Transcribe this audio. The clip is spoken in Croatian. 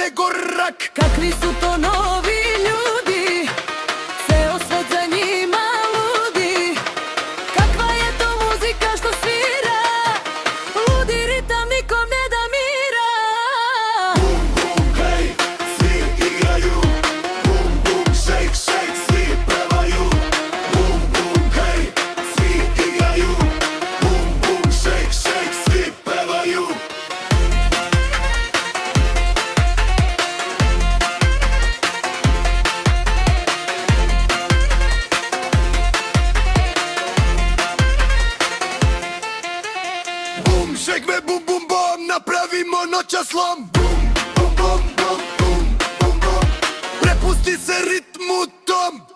nego rak. Kakvi su to novi ljudi, ceo svet za njima ludi. Kakva je to muzika što svira, ludi ritam nikom ne da mira. Bum, bum, hej, svi igraju. Bum, bum, shake, shake, svi pevaju. Bum, bum, hej, svi igraju. Bum, bum, shake, shake, svi pevaju. Bum, shake me, bum, bum, bom, napravimo noćas slom. Bum, bum, bum, bum, bum, bum, bum. Prepusti se ritmu tom.